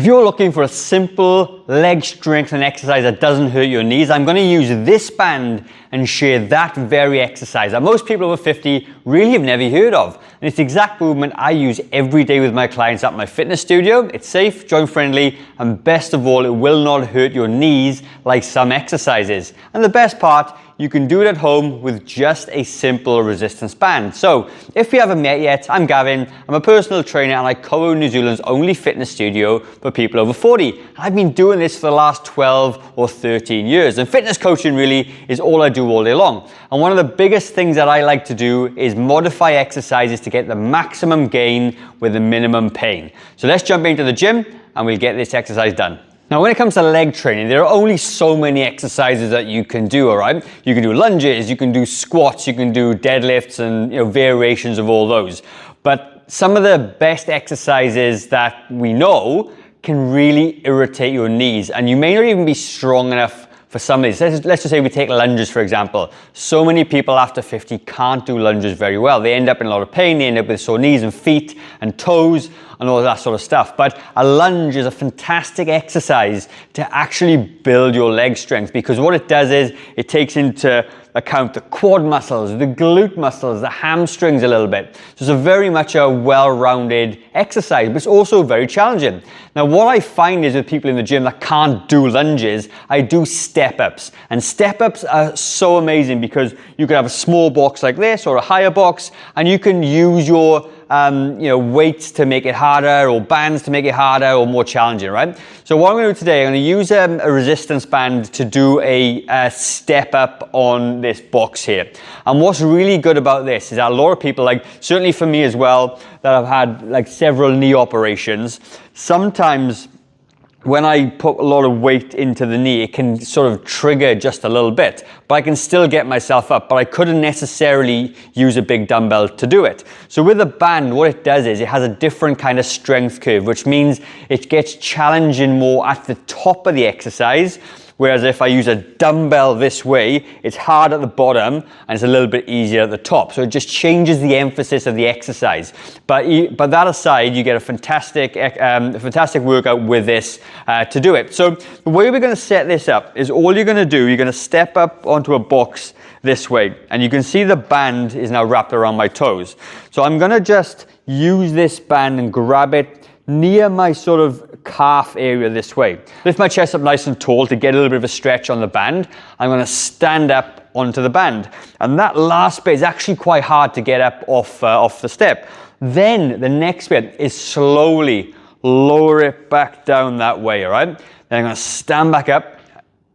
If you're looking for a simple leg strengthening exercise that doesn't hurt your knees, I'm going to use this band and share that very exercise that most people over 50 really have never heard of. And it's the exact movement I use every day with my clients at my fitness studio. It's safe, joint friendly, and best of all, it will not hurt your knees like some exercises. And the best part, you can do it at home with just a simple resistance band. So, if you haven't met yet, I'm Gavin. I'm a personal trainer and I cover New Zealand's only fitness studio for people over 40. I've been doing this for the last 12 or 13 years. And fitness coaching really is all I do all day long. And one of the biggest things that I like to do is modify exercises to get the maximum gain with the minimum pain. So let's jump into the gym and we'll get this exercise done. Now, when it comes to leg training, there are only so many exercises that you can do, all right? You can do lunges, you can do squats, you can do deadlifts and variations of all those. But some of the best exercises that we know can really irritate your knees, and you may not even be strong enough for some of these. Let's just say we take lunges, for example. So many people after 50 can't do lunges very well. They end up in a lot of pain, they end up with sore knees and feet and toes and all that sort of stuff. But a lunge is a fantastic exercise to actually build your leg strength, because what it does is it takes into account the quad muscles, the glute muscles, the hamstrings a little bit. So it's a very much a well-rounded exercise, but it's also very challenging. Now, what I find is with people in the gym that can't do lunges, I do step-ups. And step-ups are so amazing because you can have a small box like this or a higher box, and you can use your weights to make it harder, or bands to make it harder or more challenging, right? So what I'm going to do today, I'm going to use a resistance band to do a step up on this box here. And what's really good about this is that a lot of people, like certainly for me as well, that I've had like several knee operations, sometimes when I put a lot of weight into the knee, it can sort of trigger just a little bit, but I can still get myself up, but I couldn't necessarily use a big dumbbell to do it. So with a band, what it does is it has a different kind of strength curve, which means it gets challenging more at the top of the exercise. Whereas if I use a dumbbell this way, it's hard at the bottom and it's a little bit easier at the top. So it just changes the emphasis of the exercise. But that aside, you get a fantastic workout with this to do it. So the way we're going to set this up is all you're going to do, you're going to step up onto a box this way. And you can see the band is now wrapped around my toes. So I'm going to just use this band and grab it near my sort of calf area this way. Lift my chest up nice and tall to get a little bit of a stretch on the band. I'm going to stand up onto the band. And that last bit is actually quite hard to get up off the step. Then the next bit is slowly lower it back down that way, all right? Then I'm going to stand back up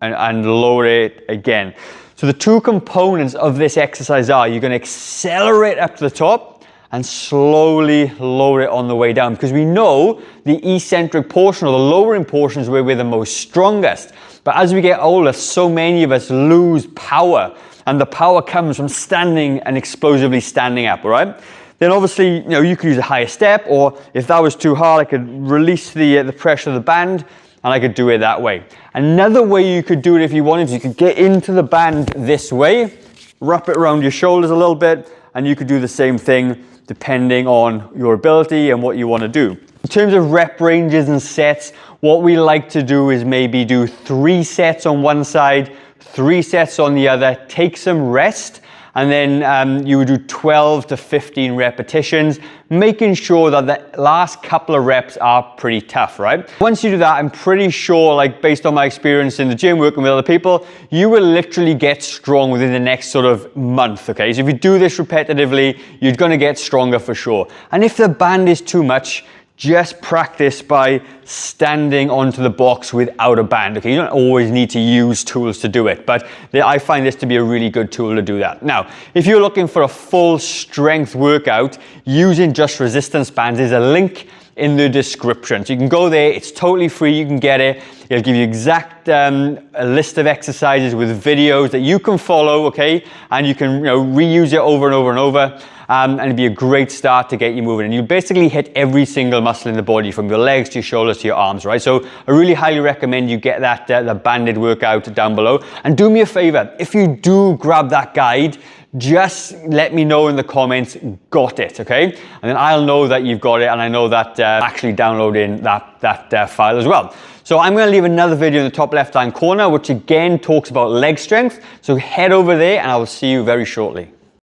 and lower it again. So the two components of this exercise are you're going to accelerate up to the top and slowly lower it on the way down, because we know the eccentric portion or the lowering portion is where we're the most strongest. But as we get older, so many of us lose power, and the power comes from standing and explosively standing up, all right? Then obviously, you could use a higher step, or if that was too hard, I could release the pressure of the band and I could do it that way. Another way you could do it if you wanted to, you could get into the band this way, wrap it around your shoulders a little bit, and you could do the same thing depending on your ability and what you want to do. In terms of rep ranges and sets, what we like to do is maybe do 3 sets on one side, 3 sets on the other, take some rest, and then you would do 12 to 15 repetitions, making sure that the last couple of reps are pretty tough, right? Once you do that, I'm pretty sure, like based on my experience in the gym working with other people, you will literally get strong within the next sort of month, okay? So if you do this repetitively, you're gonna get stronger for sure. And if the band is too much, just practice by standing onto the box without a band. Okay, you don't always need to use tools to do it, but I find this to be a really good tool to do that. Now, if you're looking for a full strength workout using just resistance bands, there's a link in the description. So you can go there, it's totally free, you can get it. It'll give you exact a list of exercises with videos that you can follow, okay? And you can reuse it over and over and over. And it'd be a great start to get you moving. And you basically hit every single muscle in the body, from your legs to your shoulders to your arms, right? So I really highly recommend you get that the banded workout down below. And do me a favor, if you do grab that guide, just let me know in the comments, got it, okay? And then I'll know that you've got it, and I know that actually downloading that file as well. So I'm going to leave another video in the top left-hand corner, which again talks about leg strength. So head over there, and I will see you very shortly.